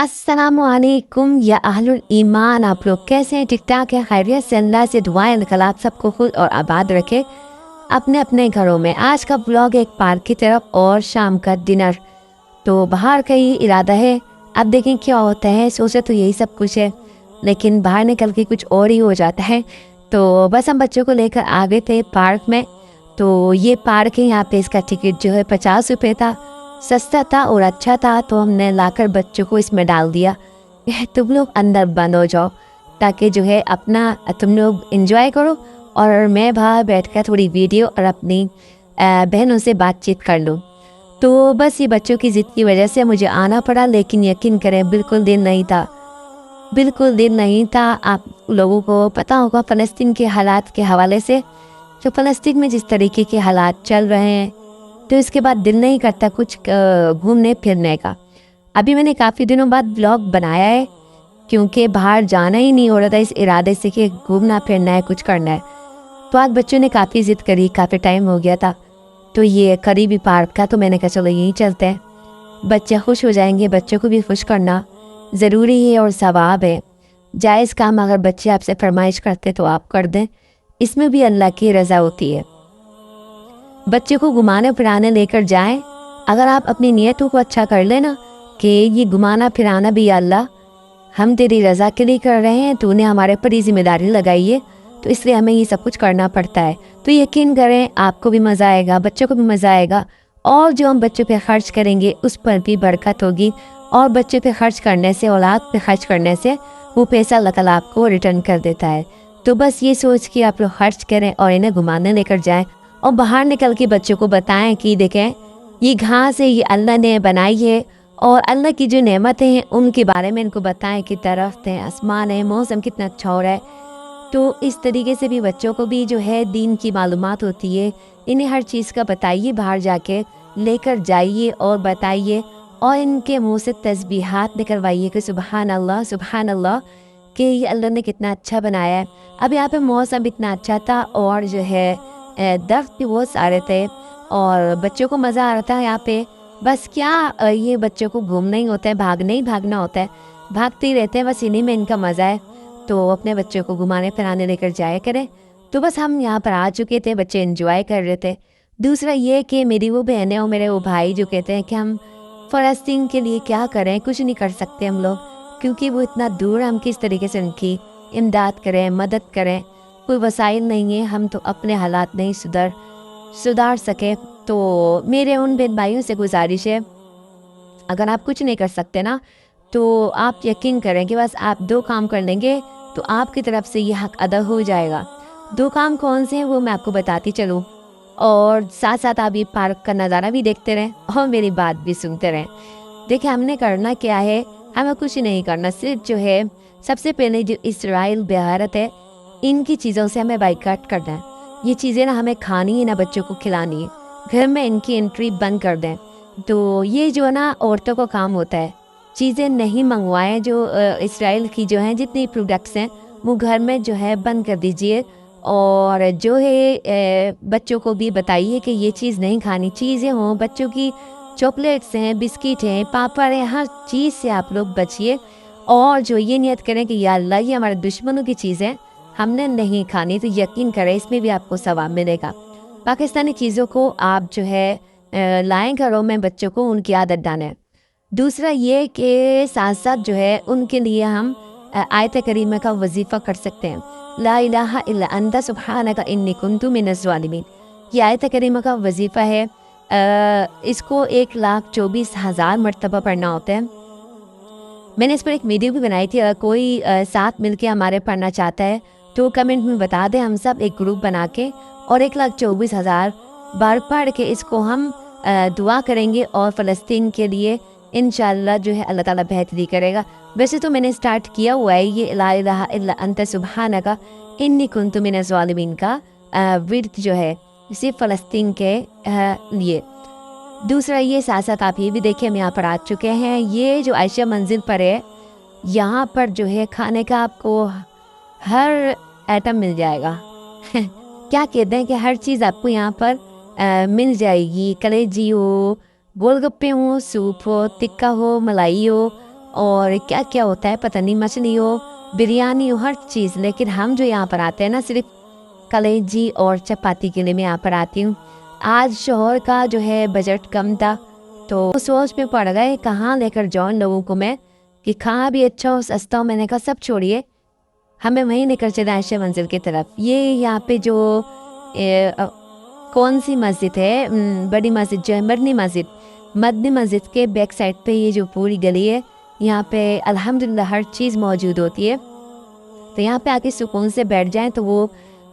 अस्सलामुअलैकुम या अहलुल ईमान। आप लोग कैसे हैं? ठीक ठाक है? खैरियत से? अल्लाह से दुआएं अल्लाह आप सबको खुद और आबाद रखे अपने अपने घरों में। आज का ब्लॉग एक पार्क की तरफ और शाम का डिनर। तो बाहर का ही इरादा है, अब देखें क्या होता है। सोचे तो यही सब कुछ है, लेकिन बाहर निकल के कुछ और ही हो जाता है। तो बस हम बच्चों को लेकर आ गए थे पार्क में। तो ये पार्क है, यहाँ पे इसका टिकट जो है 50 रुपये था। सस्ता था और अच्छा था, तो हमने लाकर बच्चों को इसमें डाल दिया। तुम लोग अंदर बंद हो जाओ ताकि जो है अपना तुम लोग एंजॉय करो और मैं बाहर बैठकर थोड़ी वीडियो और अपनी बहनों से बातचीत कर लूँ। तो बस ये बच्चों की ज़िद की वजह से मुझे आना पड़ा, लेकिन यकीन करें बिल्कुल दिल नहीं था, बिल्कुल दिल नहीं था। आप लोगों को पता होगा फ़लस्तीन के हालात के हवाले से, तो फ़लस्तीन में जिस तरीके के हालात चल रहे हैं, तो इसके बाद दिल नहीं करता कुछ घूमने फिरने का। अभी मैंने काफ़ी दिनों बाद ब्लॉग बनाया है, क्योंकि बाहर जाना ही नहीं हो रहा था इस इरादे से कि घूमना फिरना है, कुछ करना है। तो आज बच्चों ने काफ़ी ज़िद करी, काफ़ी टाइम हो गया था, तो ये करीबी पार्क का, तो मैंने कहा चलो यहीं चलते हैं, बच्चे खुश हो जाएंगे। बच्चों को भी खुश करना ज़रूरी है और सवाब है। जायज़ काम अगर बच्चे आपसे फरमाइश करते तो आप कर दें, इसमें भी अल्लाह की रज़ा होती है। बच्चे को घुमाने फिराने लेकर जाएं। अगर आप अपनी नीयतों को अच्छा कर लेना कि ये घुमाना फिराना भी अल्लाह हम तेरी रज़ा के लिए कर रहे हैं, तूने हमारे पर ये जिम्मेदारी लगाई है, तो इसलिए हमें ये सब कुछ करना पड़ता है। तो यकीन करें आपको भी मज़ा आएगा, बच्चों को भी मज़ा आएगा, और जो हम बच्चों पे खर्च करेंगे उस पर भी बरकत होगी। और बच्चों पे खर्च करने से, औलाद पे खर्च करने से वो पैसा अल्लाह ताला आपको रिटर्न कर देता है। तो बस ये सोच के आप लोग खर्च करें और इन्हें घुमाने लेकर जाएं, और बाहर निकल के बच्चों को बताएं कि देखें ये घास है, ये अल्लाह ने बनाई है, और अल्लाह की जो नेमतें हैं उनके बारे में इनको बताएं कि दरख्त हैं, आसमान है, मौसम कितना अच्छा हो रहा है। तो इस तरीके से भी बच्चों को भी जो है दीन की मालूमात होती है। इन्हें हर चीज़ का बताइए, बाहर जाके लेकर जाइए और बताइए, और इनके मुंह से तस्बीहात निकलवाइए कि सुबहान अल्लाह, कि ये अल्लाह ने कितना अच्छा बनाया है। अब यहाँ पे मौसम इतना अच्छा था, और जो है दर्ख्त भी बहुत सारे थे, और बच्चों को मज़ा आ रहा था यहाँ पे। बस क्या ये बच्चों को घूमना ही होता है, भागना ही भागना होता है, भागते ही रहते हैं, बस इन्हीं में इनका मज़ा है। तो अपने बच्चों को घुमाने फिराने लेकर जाया करें। तो बस हम यहाँ पर आ चुके थे, बच्चे एंजॉय कर रहे थे। दूसरा ये कि मेरी वो बहनें और मेरे वो भाई जो कहते हैं कि हम फ़लस्तीन के लिए क्या करें, कुछ नहीं कर सकते हम लोग, क्योंकि वो इतना दूर, हम किस तरीके से उनकी इमदाद करें, मदद करें, कोई वसाइल नहीं है, हम तो अपने हालात नहीं सुधार सके। तो मेरे उन बहन भाइयों से गुजारिश है, अगर आप कुछ नहीं कर सकते ना, तो आप यकीन करें कि बस आप 2 काम कर लेंगे तो आपकी तरफ से ये हक़ अदा हो जाएगा। 2 काम कौन से हैं वो मैं आपको बताती चलूँ, और साथ साथ आप ये पार्क का नज़ारा भी देखते रहें और मेरी बात भी सुनते रहें। देखिए हमने करना क्या है, हमें कुछ नहीं करना, सिर्फ जो है सबसे पहले जो इसराइल भारत है, इनकी चीज़ों से हमें बाइकाट करना है। ये चीज़ें ना हमें खानी है ना बच्चों को खिलानी है, घर में इनकी एंट्री बंद कर दें। तो ये जो है ना औरतों का काम होता है, चीज़ें नहीं मंगवाएं, जो इसराइल की जो हैं जितनी प्रोडक्ट्स हैं वो घर में जो है बंद कर दीजिए। और जो है बच्चों को भी बताइए कि ये चीज़ नहीं खानी, चीज़ें हों बच्चों की, चॉकलेट्स हैं, बिस्किट हैं, पापड़ हैं, हर चीज़ से आप लोग बचिए। और जो ये नियत करें कि या अल्लाह ये हमारे दुश्मनों की चीज़ें हमने नहीं खानी, तो यकीन करें इसमें भी आपको सवाब मिलेगा। पाकिस्तानी चीज़ों को आप जो है लाएं घरों में, बच्चों को उनकी आदत डालें। दूसरा ये कि साथ साथ जो है उनके लिए हम आयत करीमा का वजीफ़ा कर सकते हैं, ला इलाहा इल्ला अंता सुब्हानका इन्नी कुन्तु मिनज़ ज़ालिमीन। ये आयत करीमा का वजीफ़ा है, इसको 1,24,000 मरतबा पढ़ना होता है। मैंने इस पर एक वीडियो भी बनाई थी, अगर कोई साथ मिलके हमारे पढ़ना चाहता है तो कमेंट में बता दें, हम सब एक ग्रुप बना के और 1,24,000 बार पढ़ के इसको हम दुआ करेंगे, और फ़लस्तीन के लिए इंशाअल्लाह जो है अल्लाह ताला बेहतरी करेगा। वैसे तो मैंने स्टार्ट किया हुआ है ये ला इलाहा इल्ला अंता सुब्हानका इन्नी कुन्तु मिनज़ ज़ालिमीन का विर्द जो है सिर्फ फ़लस्तीन के लिए। दूसरा ये साथ साथ आप ये भी देखिए, हम यहाँ पर आ चुके हैं, ये जो आयशा मंजिल पर है, यहाँ पर जो है खाने का आपको हर आइटम मिल जाएगा। क्या कहते हैं कि हर चीज़ आपको यहाँ पर मिल जाएगी। कलेजी हो, गोलगप्पे हो, सूप हो, टिक्का हो, मलाई हो, اور کیا کیا ہوتا ہے پتہ نہیں، مچھلی ہو، بریانی ہو، ہر چیز. لیکن ہم جو یہاں پر آتے ہیں نا صرف کلیجی اور چپاتی کے لیے میں یہاں پر آتی ہوں. آج شوہر کا جو ہے بجٹ کم تھا تو سوچ میں پڑ گئے کہاں لے کر جاؤں لوگوں کو میں کہ کھانا بھی اچھا ہو، سستا ہو. میں نے کہا سب چھوڑیے، ہمیں وہیں نکل چلے عائشہ منزل کی طرف. یہ یہاں پہ جو کون سی مسجد ہے، بڑی مسجد جو ہے مدنی مسجد کے بیک سائڈ پہ یہ جو پوری گلی ہے، یہاں پہ الحمدللہ ہر چیز موجود ہوتی ہے. تو یہاں پہ آ کے سکون سے بیٹھ جائیں تو وہ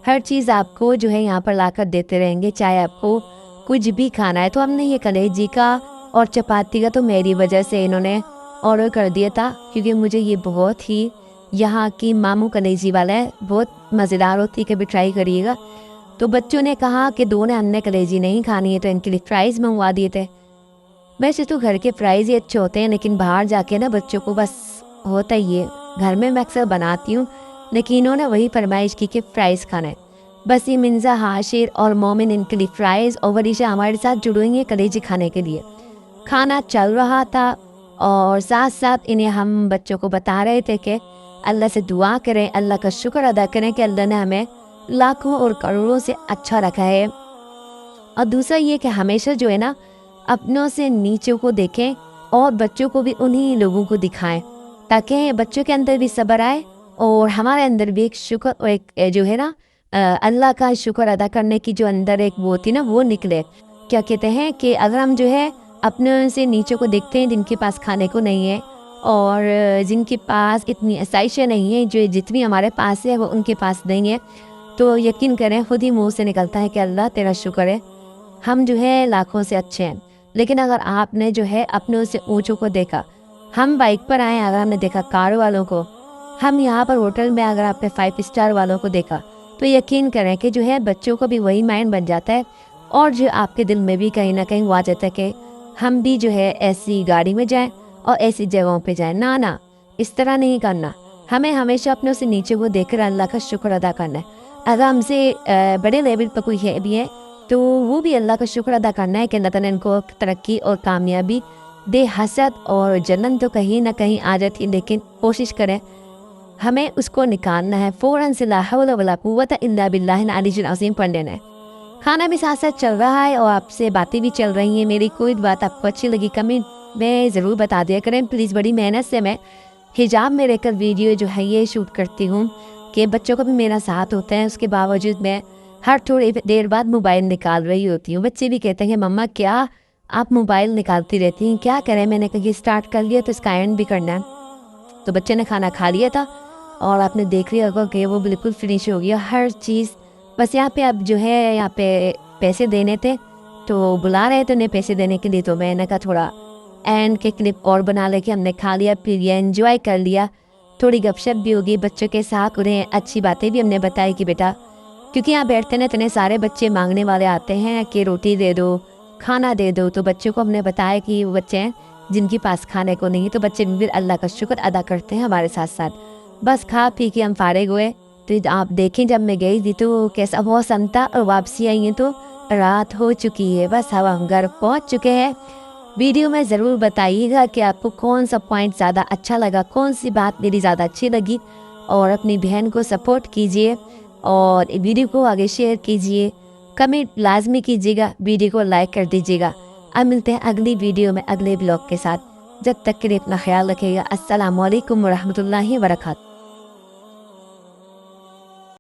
ہر چیز آپ کو جو ہے یہاں پر لا کر دیتے رہیں گے، چاہے آپ کو کچھ بھی کھانا ہے. تو ہم نے یہ کلیجی کا اور چپاتی کا تو میری وجہ سے انہوں نے آرڈر کر دیا تھا، کیونکہ مجھے یہ بہت ہی یہاں کی ماموں کلیجی والا ہے، بہت مزیدار ہوتی ہے، کبھی ٹرائی کریے گا. تو بچوں نے کہا کہ دو نے ہم نے کلیجی نہیں کھانی ہے تو ان کے لیے فرائز منگوا دیے تھے. ویسے تو گھر کے فرائز ہی اچھے ہوتے ہیں، لیکن باہر جا کے نا بچوں کو بس ہوتا ہی ہے. گھر میں اکثر بناتی ہوں لیکن انہوں نے وہی فرمائش کی کہ فرائز کھانا ہے. بس یہ منزا، ہاشر اور مومن ان کے لیے فرائز، اور وریشہ ہمارے ساتھ جڑ ہوئی ہیں کلیجی کھانے کے لیے. کھانا چل رہا تھا اور ساتھ ساتھ انہیں ہم بچوں کو بتا رہے تھے کہ اللہ سے دعا کریں، اللہ کا شکر ادا کریں کہ اللہ نے ہمیں لاکھوں اور کروڑوں سے اچھا رکھا ہے. اور دوسرا یہ کہ ہمیشہ جو ہے نا اپنوں سے نیچوں کو دیکھیں اور بچوں کو بھی انہی لوگوں کو دکھائیں، تاکہ بچوں کے اندر بھی صبر آئے اور ہمارے اندر بھی ایک شکر اور ایک جو ہے نا اللہ کا شکر ادا کرنے کی جو اندر ایک وہ ہوتی نا وہ نکلے. کیا کہتے ہیں کہ اگر ہم جو ہے اپنے سے نیچوں کو دیکھتے ہیں جن کے پاس کھانے کو نہیں ہے اور جن کے پاس اتنی آسائشیں نہیں ہیں، جو جتنی ہمارے پاس ہے وہ ان کے پاس نہیں ہے، تو یقین کریں خود ہی منہ سے نکلتا ہے کہ اللہ تیرا شکر ہے، ہم جو ہے لاکھوں سے اچھے ہیں. لیکن اگر آپ نے جو ہے اپنے سے اونچوں کو دیکھا، ہم بائک پر آئے، اگر ہم نے دیکھا کار والوں کو، ہم یہاں پر ہوٹل میں اگر آپ نے 5 اسٹار والوں کو دیکھا، تو یقین کریں کہ جو ہے بچوں کو بھی وہی مائنڈ بن جاتا ہے اور جو آپ کے دل میں بھی کہیں نہ کہیں وہ آ جاتا ہے کہ ہم بھی جو ہے ایسی گاڑی میں جائیں اور ایسی جگہوں پہ جائیں. نہ اس طرح نہیں کرنا. ہمیں ہمیشہ اپنے سے نیچے کو دیکھ کر اللہ کا شکر ادا کرنا ہے. اگر ہم سے بڑے لیول پر کوئی ہے بھی ہے تو وہ بھی اللہ کا شکر ادا کرنا ہے کہ اللہ تعالیٰ ان کو ترقی اور کامیابی دے. حسد اور جنن تو کہیں نہ کہیں آ جاتی، لیکن کوشش کریں ہمیں اس کو نکالنا ہے. فوراً سے لا حول ولا قوت الا باللہ العلی العظیم پڑھ لینا ہے. کھانا بھی ساتھ ساتھ چل رہا ہے اور آپ سے باتیں بھی چل رہی ہیں. میری کوئی بات آپ کو اچھی لگی کمنٹ میں ضرور بتا دیا کریں پلیز. بڑی محنت سے میں حجاب میں رہ کر ویڈیو جو ہے یہ شوٹ کرتی ہوں کہ بچوں کو بھی میرا ساتھ ہوتا ہے، اس کے باوجود میں ہر تھوڑی دیر بعد موبائل نکال رہی ہوتی ہوں. بچے بھی کہتے ہیں مما کیا آپ موبائل نکالتی رہتی ہیں، کیا کریں؟ میں نے کہا یہ اسٹارٹ کر لیا تو اس کا اینڈ بھی کرنا ہے. تو بچے نے کھانا کھا لیا تھا اور آپ نے دیکھ لیا ہوگا کہ وہ بالکل فنش ہو گیا ہر چیز. بس یہاں پہ اب جو ہے یہاں پہ پیسے دینے تھے تو بلا رہے تھے انہیں پیسے دینے کے لیے، تو میں نے کہا تھوڑا اینڈ کے کلپ اور بنا لے کے ہم نے کھا لیا، پھر یہ انجوائے کر لیا، تھوڑی گپ شپ بھی ہوگی بچوں کے ساتھ، انہیں اچھی باتیں بھی ہم نے بتائی کہ بیٹا کیونکہ یہاں بیٹھتے نا اتنے سارے بچے مانگنے والے آتے ہیں کہ روٹی دے دو، کھانا دے دو. تو بچوں کو ہم نے بتایا کہ وہ بچے ہیں جن کے پاس کھانے کو نہیں، تو بچے بھی اللہ کا شکر ادا کرتے ہیں ہمارے ساتھ ساتھ. بس کھا پی کے ہم فارغ ہوئے. تو آپ دیکھیں جب میں گئی تھی تو کیسا موسم تھا اور واپسی آئی ہیں تو رات ہو چکی ہے. بس ہم گھر پہنچ چکے ہیں. ویڈیو میں ضرور بتائیے گا کہ آپ کو کون سا پوائنٹ زیادہ اچھا لگا، کون سی بات میری زیادہ اچھی لگی، اور اپنی بہن کو سپورٹ کیجئے اور ویڈیو کو آگے شیئر کیجئے، کمنٹ لازمی کیجئے گا، ویڈیو کو لائک کر دیجئے گا. اب ملتے ہیں اگلی ویڈیو میں اگلے بلاگ کے ساتھ. جب تک کے لیے اپنا خیال رکھیے گا. السلام علیکم ورحمۃ اللہ وبرکاتہ.